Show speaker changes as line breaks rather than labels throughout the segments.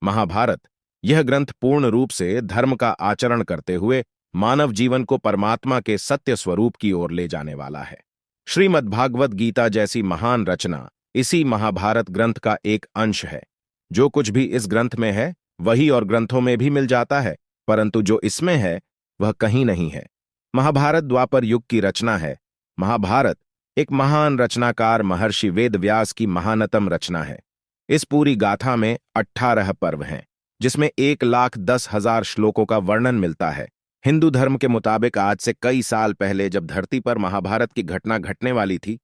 महाभारत यह ग्रंथ पूर्ण रूप से धर्म का आचरण करते हुए मानव जीवन को परमात्मा के सत्य स्वरूप की ओर ले जाने वाला है। श्रीमद्भागवत गीता जैसी महान रचना इसी महाभारत ग्रंथ का एक अंश है। जो कुछ भी इस ग्रंथ में है वही और ग्रंथों में भी मिल जाता है, परंतु जो इसमें है वह कहीं नहीं है। महाभारत द्वापर युग की रचना है। महाभारत एक महान रचनाकार महर्षि वेदव्यास की महानतम रचना है। इस पूरी गाथा में 18 पर्व हैं, जिसमें 1,10,000 श्लोकों का वर्णन मिलता है। हिंदू धर्म के मुताबिक आज से कई साल पहले जब धरती पर महाभारत की घटना घटने वाली थी,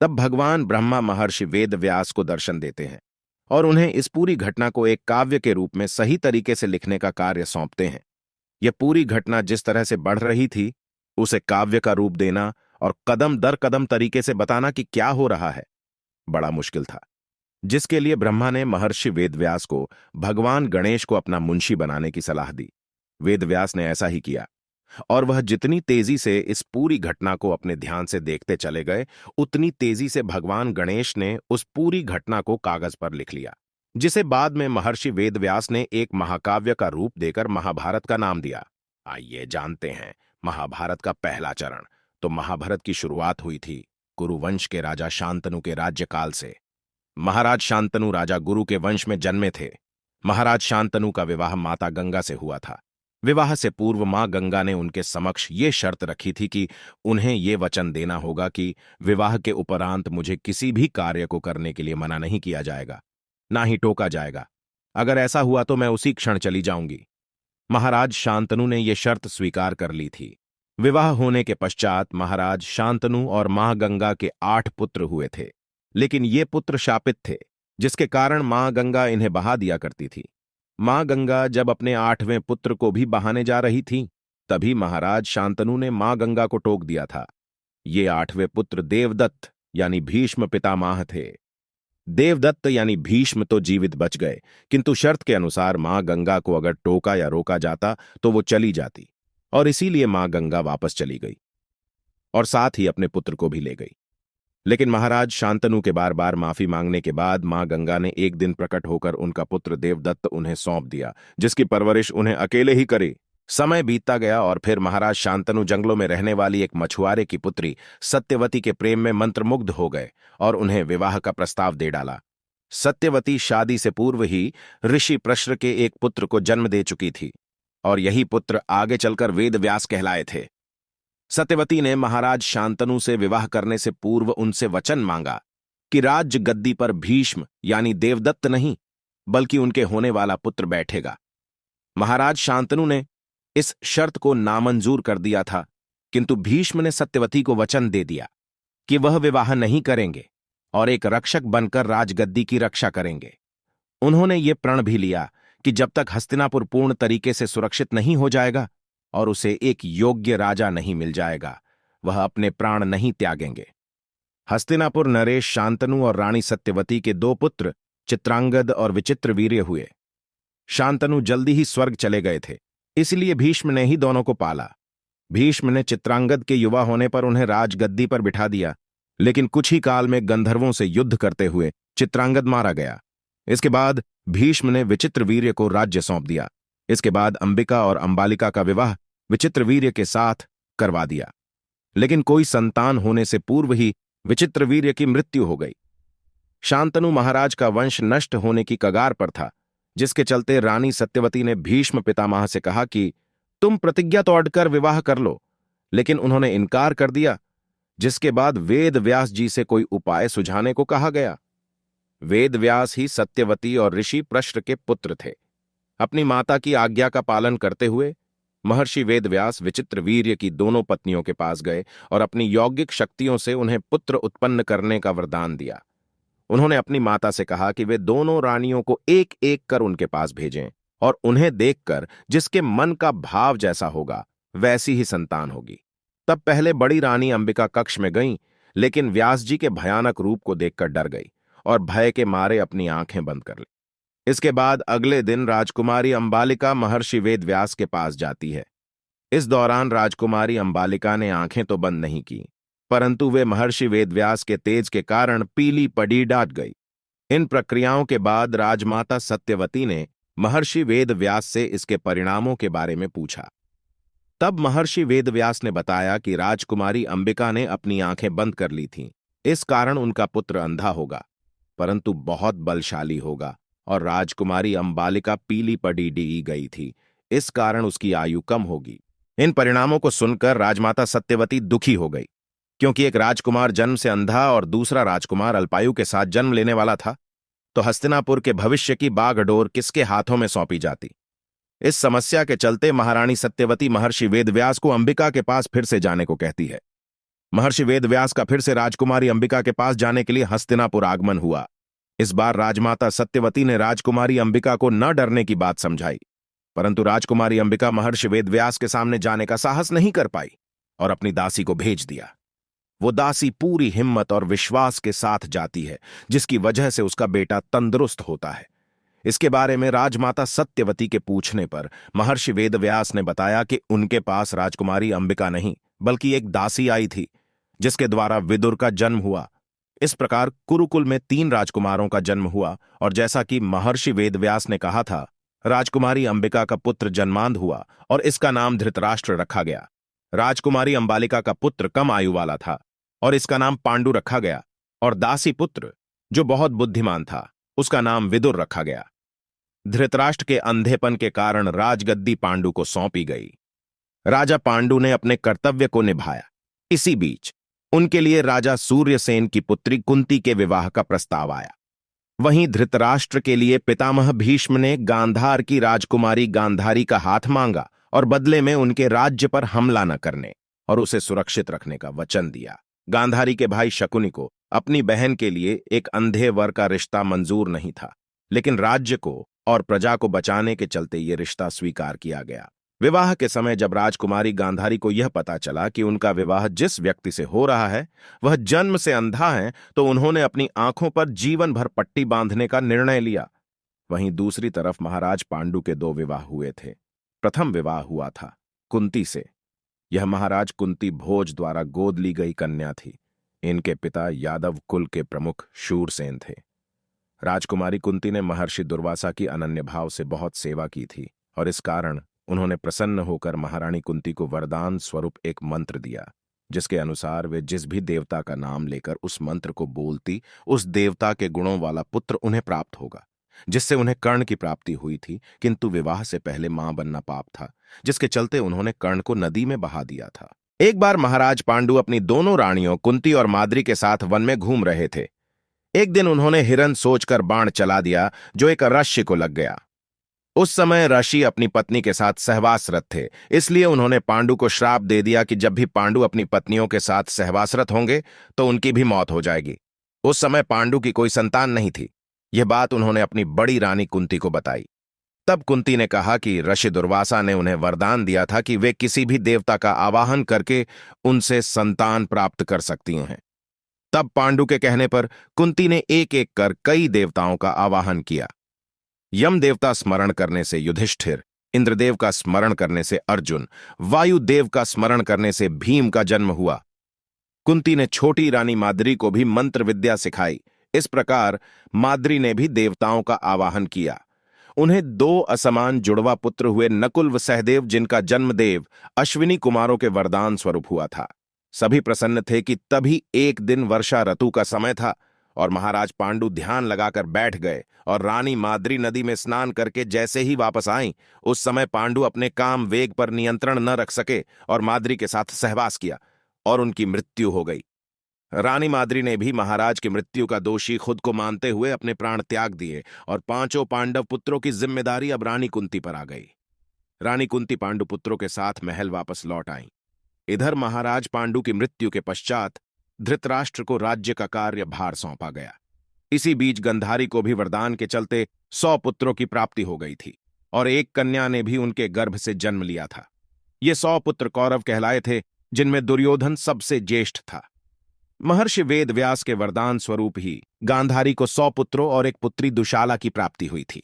तब भगवान ब्रह्मा महर्षि वेदव्यास को दर्शन देते हैं और उन्हें इस पूरी घटना को एक काव्य के रूप में सही तरीके से लिखने का कार्य सौंपते हैं। यह पूरी घटना जिस तरह से बढ़ रही थी, उसे काव्य का रूप देना और कदम दर कदम तरीके से बताना कि क्या हो रहा है, बड़ा मुश्किल था, जिसके लिए ब्रह्मा ने महर्षि वेदव्यास को भगवान गणेश को अपना मुंशी बनाने की सलाह दी। वेदव्यास ने ऐसा ही किया और वह जितनी तेजी से इस पूरी घटना को अपने ध्यान से देखते चले गए, उतनी तेजी से भगवान गणेश ने उस पूरी घटना को कागज पर लिख लिया, जिसे बाद में महर्षि वेदव्यास ने एक महाकाव्य का रूप देकर महाभारत का नाम दिया। आइए जानते हैं महाभारत का पहला चरण। तो महाभारत की शुरुआत हुई थी कुरुवंश के राजा शांतनु के राज्यकाल से। महाराज शांतनु राजा गुरु के वंश में जन्मे थे। महाराज शांतनु का विवाह माता गंगा से हुआ था। विवाह से पूर्व मां गंगा ने उनके समक्ष ये शर्त रखी थी कि उन्हें ये वचन देना होगा कि विवाह के उपरांत मुझे किसी भी कार्य को करने के लिए मना नहीं किया जाएगा, ना ही टोका जाएगा। अगर ऐसा हुआ तो मैं उसी क्षण चली जाऊंगी। महाराज शांतनु ने यह शर्त स्वीकार कर ली थी। विवाह होने के पश्चात महाराज शांतनु और मां गंगा के 8 पुत्र हुए थे, लेकिन ये पुत्र शापित थे, जिसके कारण मां गंगा इन्हें बहा दिया करती थी। मां गंगा जब अपने 8वें पुत्र को भी बहाने जा रही थी, तभी महाराज शांतनु ने मां गंगा को टोक दिया था। ये 8वें पुत्र देवदत्त यानी भीष्म पितामह थे। देवदत्त यानी भीष्म तो जीवित बच गए, किंतु शर्त के अनुसार मां गंगा को अगर टोका या रोका जाता तो वो चली जाती, और इसीलिए मां गंगा वापस चली गई और साथ ही अपने पुत्र को भी ले गई। लेकिन महाराज शांतनु के बार बार माफी मांगने के बाद मां गंगा ने एक दिन प्रकट होकर उनका पुत्र देवदत्त उन्हें सौंप दिया, जिसकी परवरिश उन्हें अकेले ही करे। समय बीतता गया और फिर महाराज शांतनु जंगलों में रहने वाली एक मछुआरे की पुत्री सत्यवती के प्रेम में मंत्रमुग्ध हो गए और उन्हें विवाह का प्रस्ताव दे डाला। सत्यवती शादी से पूर्व ही ऋषि प्रश्र के एक पुत्र को जन्म दे चुकी थी और यही पुत्र आगे चलकर वेदव्यास कहलाए थे। सत्यवती ने महाराज शांतनु से विवाह करने से पूर्व उनसे वचन मांगा कि राज्य गद्दी पर भीष्म यानी देवदत्त नहीं, बल्कि उनके होने वाला पुत्र बैठेगा। महाराज शांतनु ने इस शर्त को नामंजूर कर दिया था, किंतु भीष्म ने सत्यवती को वचन दे दिया कि वह विवाह नहीं करेंगे और एक रक्षक बनकर राजगद्दी की रक्षा करेंगे। उन्होंने ये प्रण भी लिया कि जब तक हस्तिनापुर पूर्ण तरीके से सुरक्षित नहीं हो जाएगा और उसे एक योग्य राजा नहीं मिल जाएगा, वह अपने प्राण नहीं त्यागेंगे। हस्तिनापुर नरेश शांतनु और रानी सत्यवती के 2 पुत्र चित्रांगद और विचित्रवीर्य हुए। शांतनु जल्दी ही स्वर्ग चले गए थे, इसलिए भीष्म ने ही दोनों को पाला। भीष्म ने चित्रांगद के युवा होने पर उन्हें राजगद्दी पर बिठा दिया, लेकिन कुछ ही काल में गंधर्वों से युद्ध करते हुए चित्रांगद मारा गया। इसके बाद भीष्म ने विचित्रवीर्य को राज्य सौंप दिया। इसके बाद अंबिका और अंबालिका का विवाह विचित्रवीर्य के साथ करवा दिया, लेकिन कोई संतान होने से पूर्व ही विचित्रवीर्य की मृत्यु हो गई। शांतनु महाराज का वंश नष्ट होने की कगार पर था, जिसके चलते रानी सत्यवती ने भीष्म पितामह से कहा कि तुम प्रतिज्ञा तो अड़कर विवाह कर लो, लेकिन उन्होंने इनकार कर दिया, जिसके बाद वेद व्यास जी से कोई उपाय सुझाने को कहा गया। वेद व्यास ही सत्यवती और ऋषि प्रश्र के पुत्र थे। अपनी माता की आज्ञा का पालन करते हुए महर्षि वेदव्यास विचित्रवीर्य की दोनों पत्नियों के पास गए और अपनी यौगिक शक्तियों से उन्हें पुत्र उत्पन्न करने का वरदान दिया। उन्होंने अपनी माता से कहा कि वे दोनों रानियों को एक एक कर उनके पास भेजें और उन्हें देखकर जिसके मन का भाव जैसा होगा वैसी ही संतान होगी। तब पहले बड़ी रानी अंबिका कक्ष में गईं, लेकिन व्यास जी के भयानक रूप को देखकर डर गई और भय के मारे अपनी आंखें बंद कर ली। इसके बाद अगले दिन राजकुमारी अंबालिका महर्षि वेदव्यास के पास जाती है। इस दौरान राजकुमारी अंबालिका ने आंखें तो बंद नहीं की, परंतु वे महर्षि वेदव्यास के तेज के कारण पीली पड़ी डाट गई। इन प्रक्रियाओं के बाद राजमाता सत्यवती ने महर्षि वेदव्यास से इसके परिणामों के बारे में पूछा। तब महर्षि वेदव्यास ने बताया कि राजकुमारी अंबिका ने अपनी आंखें बंद कर ली थीं। इस कारण उनका पुत्र अंधा होगा, परंतु बहुत बलशाली होगा, और राजकुमारी अंबालिका पीली पड़ी डी गई थी, इस कारण उसकी आयु कम होगी। इन परिणामों को सुनकर राजमाता सत्यवती दुखी हो गई, क्योंकि एक राजकुमार जन्म से अंधा और दूसरा राजकुमार अल्पायु के साथ जन्म लेने वाला था, तो हस्तिनापुर के भविष्य की बागडोर किसके हाथों में सौंपी जाती। इस समस्या के चलते महारानी सत्यवती महर्षि वेदव्यास को अंबिका के पास फिर से जाने को कहती है। महर्षि वेदव्यास का फिर से राजकुमारी अंबिका के पास जाने के लिए हस्तिनापुर आगमन हुआ। इस बार राजमाता सत्यवती ने राजकुमारी अंबिका को न डरने की बात समझाई, परंतु राजकुमारी अंबिका महर्षि वेदव्यास के सामने जाने का साहस नहीं कर पाई और अपनी दासी को भेज दिया। वो दासी पूरी हिम्मत और विश्वास के साथ जाती है, जिसकी वजह से उसका बेटा तंदुरुस्त होता है। इसके बारे में राजमाता सत्यवती के पूछने पर महर्षि वेदव्यास ने बताया कि उनके पास राजकुमारी अंबिका नहीं, बल्कि एक दासी आई थी, जिसके द्वारा विदुर का जन्म हुआ। इस प्रकार कुरुकुल में 3 राजकुमारों का जन्म हुआ, और जैसा कि महर्षि वेदव्यास ने कहा था, राजकुमारी अंबिका का पुत्र जन्मांध हुआ और इसका नाम धृतराष्ट्र रखा गया। राजकुमारी अंबालिका का पुत्र कम आयु वाला था और इसका नाम पांडु रखा गया, और दासी पुत्र जो बहुत बुद्धिमान था उसका नाम विदुर रखा गया। धृतराष्ट्र के अंधेपन के कारण राजगद्दी पांडु को सौंपी गई। राजा पांडु ने अपने कर्तव्य को निभाया। इसी बीच उनके लिए राजा सूर्यसेन की पुत्री कुंती के विवाह का प्रस्ताव आया। वहीं धृतराष्ट्र के लिए पितामह भीष्म ने गांधार की राजकुमारी गांधारी का हाथ मांगा और बदले में उनके राज्य पर हमला न करने और उसे सुरक्षित रखने का वचन दिया। गांधारी के भाई शकुनि को अपनी बहन के लिए एक अंधे वर का रिश्ता मंजूर नहीं था, लेकिन राज्य को और प्रजा को बचाने के चलते ये रिश्ता स्वीकार किया गया। विवाह के समय जब राजकुमारी गांधारी को यह पता चला कि उनका विवाह जिस व्यक्ति से हो रहा है वह जन्म से अंधा है, तो उन्होंने अपनी आंखों पर जीवन भर पट्टी बांधने का निर्णय लिया। वहीं दूसरी तरफ महाराज पांडु के 2 विवाह हुए थे। प्रथम विवाह हुआ था कुंती से। यह महाराज कुंती भोज द्वारा गोद ली गई कन्या थी। इनके पिता यादव कुल के प्रमुख शूरसेन थे। राजकुमारी कुंती ने महर्षि दुर्वासा की अनन्य भाव से बहुत सेवा की थी, और इस कारण उन्होंने प्रसन्न होकर महारानी कुंती को वरदान स्वरूप एक मंत्र दिया, जिसके अनुसार वे जिस भी देवता का नाम लेकर उस मंत्र को बोलती, उस देवता के गुणों वाला पुत्र उन्हें प्राप्त होगा। जिससे उन्हें कर्ण की प्राप्ति हुई थी, किंतु विवाह से पहले मां बनना पाप था, जिसके चलते उन्होंने कर्ण को नदी में बहा दिया था। एक बार महाराज पांडु अपनी दोनों रानियों कुंती और माद्री के साथ वन में घूम रहे थे। एक दिन उन्होंने हिरन सोचकर बाण चला दिया, जो एक रश्मि को लग गया। उस समय ऋषि अपनी पत्नी के साथ सहवासरत थे, इसलिए उन्होंने पांडु को श्राप दे दिया कि जब भी पांडु अपनी पत्नियों के साथ सहवासरत होंगे तो उनकी भी मौत हो जाएगी। उस समय पांडु की कोई संतान नहीं थी। यह बात उन्होंने अपनी बड़ी रानी कुंती को बताई। तब कुंती ने कहा कि ऋषि दुर्वासा ने उन्हें वरदान दिया था कि वे किसी भी देवता का आवाहन करके उनसे संतान प्राप्त कर सकती हैं। तब पांडु के कहने पर कुंती ने एक एक कर कई देवताओं का आवाहन किया। यम देवता स्मरण करने से युधिष्ठिर, इंद्रदेव का स्मरण करने से अर्जुन, वायुदेव का स्मरण करने से भीम का जन्म हुआ। कुंती ने छोटी रानी माद्री को भी मंत्र विद्या सिखाई। इस प्रकार माद्री ने भी देवताओं का आवाहन किया। उन्हें 2 असमान जुड़वा पुत्र हुए, नकुल व सहदेव, जिनका जन्मदेव अश्विनी कुमारों के वरदान स्वरूप हुआ था। सभी प्रसन्न थे कि तभी एक दिन वर्षा ऋतु का समय था और महाराज पांडु ध्यान लगाकर बैठ गए, और रानी माद्री नदी में स्नान करके जैसे ही वापस आईं, उस समय पांडु अपने काम वेग पर नियंत्रण न रख सके और माद्री के साथ सहवास किया और उनकी मृत्यु हो गई। रानी माद्री ने भी महाराज की मृत्यु का दोषी खुद को मानते हुए अपने प्राण त्याग दिए, और 5 पांडव पुत्रों की जिम्मेदारी अब रानी कुंती पर आ गई। रानी कुंती पांडु पुत्रों के साथ महल वापस लौट आईं। इधर महाराज पांडु की मृत्यु के पश्चात धृतराष्ट्र को राज्य का कार्यभार सौंपा गया। इसी बीच गंधारी को भी वरदान के चलते 100 पुत्रों की प्राप्ति हो गई थी, और एक कन्या ने भी उनके गर्भ से जन्म लिया था। ये 100 पुत्र कौरव कहलाए थे, जिनमें दुर्योधन सबसे ज्येष्ठ था। महर्षि वेदव्यास के वरदान स्वरूप ही गांधारी को 100 पुत्रों और एक पुत्री दुशाला की प्राप्ति हुई थी।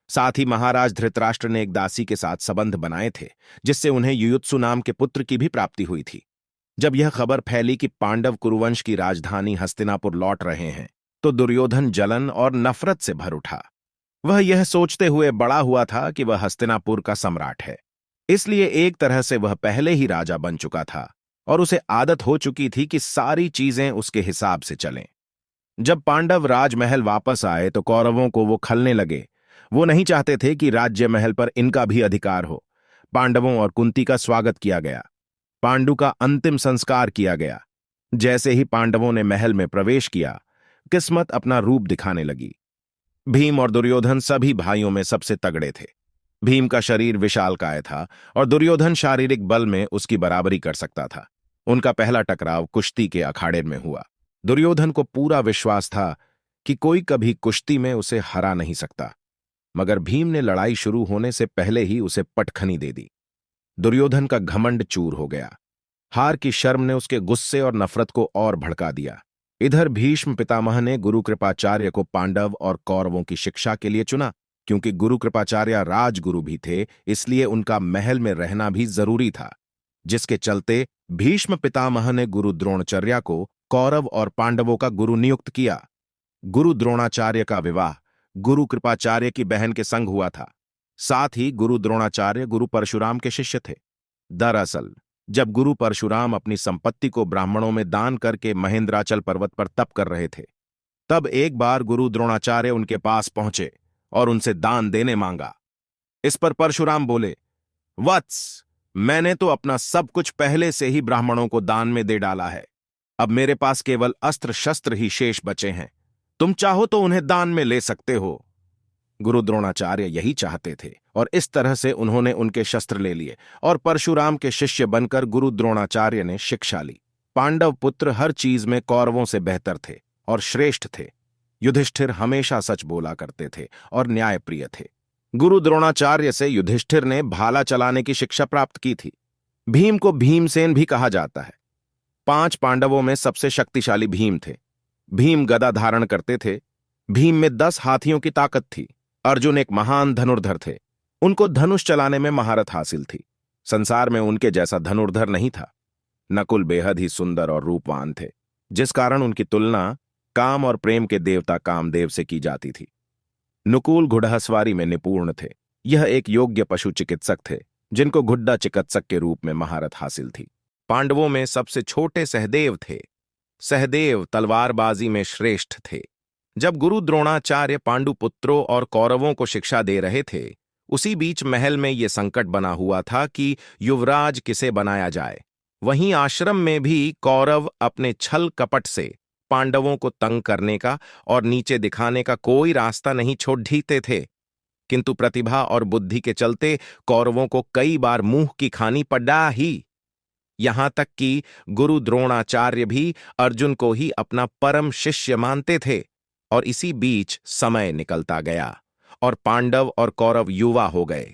साथ ही महाराज धृतराष्ट्र ने एक दासी के साथ संबंध बनाए थे, जिससे उन्हें युयुत्सु नाम के पुत्र की भी प्राप्ति हुई थी। जब यह खबर फैली कि पांडव कुरुवंश की राजधानी हस्तिनापुर लौट रहे हैं, तो दुर्योधन जलन और नफरत से भर उठा। वह यह सोचते हुए बड़ा हुआ था कि वह हस्तिनापुर का सम्राट है, इसलिए एक तरह से वह पहले ही राजा बन चुका था और उसे आदत हो चुकी थी कि सारी चीजें उसके हिसाब से चलें। जब पांडव राजमहल वापस आए तो कौरवों को वो खलने लगे। वो नहीं चाहते थे कि राज्य महल पर इनका भी अधिकार हो। पांडवों और कुंती का स्वागत किया गया। पांडु का अंतिम संस्कार किया गया। जैसे ही पांडवों ने महल में प्रवेश किया, किस्मत अपना रूप दिखाने लगी। भीम और दुर्योधन सभी भाइयों में सबसे तगड़े थे। भीम का शरीर विशालकाय था और दुर्योधन शारीरिक बल में उसकी बराबरी कर सकता था। उनका पहला टकराव कुश्ती के अखाड़े में हुआ। दुर्योधन को पूरा विश्वास था कि कोई कभी कुश्ती में उसे हरा नहीं सकता, मगर भीम ने लड़ाई शुरू होने से पहले ही उसे पटखनी दे दी। दुर्योधन का घमंड चूर हो गया। हार की शर्म ने उसके गुस्से और नफरत को और भड़का दिया। इधर भीष्म पितामह ने गुरु कृपाचार्य को पांडव और कौरवों की शिक्षा के लिए चुना। क्योंकि गुरु कृपाचार्य राजगुरु भी थे, इसलिए उनका महल में रहना भी जरूरी था, जिसके चलते भीष्म पितामह ने गुरु द्रोणाचार्य को कौरव और पांडवों का गुरु नियुक्त किया। गुरु द्रोणाचार्य का विवाह गुरु कृपाचार्य की बहन के संग हुआ था। साथ ही गुरु द्रोणाचार्य गुरु परशुराम के शिष्य थे। दरअसल जब गुरु परशुराम अपनी संपत्ति को ब्राह्मणों में दान करके महेंद्राचल पर्वत पर तप कर रहे थे, तब एक बार गुरु द्रोणाचार्य उनके पास पहुंचे और उनसे दान देने मांगा। इस पर परशुराम बोले, वत्स, मैंने तो अपना सब कुछ पहले से ही ब्राह्मणों को दान में दे डाला है। अब मेरे पास केवल अस्त्र शस्त्र ही शेष बचे हैं। तुम चाहो तो उन्हें दान में ले सकते हो। गुरु द्रोणाचार्य यही चाहते थे और इस तरह से उन्होंने उनके शस्त्र ले लिए और परशुराम के शिष्य बनकर गुरु द्रोणाचार्य ने शिक्षा ली। पांडव पुत्र हर चीज में कौरवों से बेहतर थे और श्रेष्ठ थे। युधिष्ठिर हमेशा सच बोला करते थे और न्यायप्रिय थे। गुरु द्रोणाचार्य से युधिष्ठिर ने भाला चलाने की शिक्षा प्राप्त की थी। भीम को भीमसेन भी कहा जाता है। 5 पांडवों में सबसे शक्तिशाली भीम थे। भीम गदा धारण करते थे। भीम में 10 हाथियों की ताकत थी। अर्जुन एक महान धनुर्धर थे। उनको धनुष चलाने में महारत हासिल थी। संसार में उनके जैसा धनुर्धर नहीं था। नकुल बेहद ही सुंदर और रूपवान थे, जिस कारण उनकी तुलना काम और प्रेम के देवता कामदेव से की जाती थी। नुकुल घुड़सवारी में निपुण थे। यह एक योग्य पशु चिकित्सक थे, जिनको घुड्डा चिकित्सक के रूप में महारत हासिल थी। पांडवों में सबसे छोटे सहदेव थे। सहदेव तलवारबाजी में श्रेष्ठ थे। जब गुरु द्रोणाचार्य पांडुपुत्रों और कौरवों को शिक्षा दे रहे थे, उसी बीच महल में यह संकट बना हुआ था कि युवराज किसे बनाया जाए। वहीं आश्रम में भी कौरव अपने छल कपट से पांडवों को तंग करने का और नीचे दिखाने का कोई रास्ता नहीं छोड़ते थे। किंतु प्रतिभा और बुद्धि के चलते कौरवों को कई बार मुंह की खानी पड़ा ही। यहां तक कि गुरु द्रोणाचार्य भी अर्जुन को ही अपना परम शिष्य मानते थे। और इसी बीच समय निकलता गया और पांडव और कौरव युवा हो गए।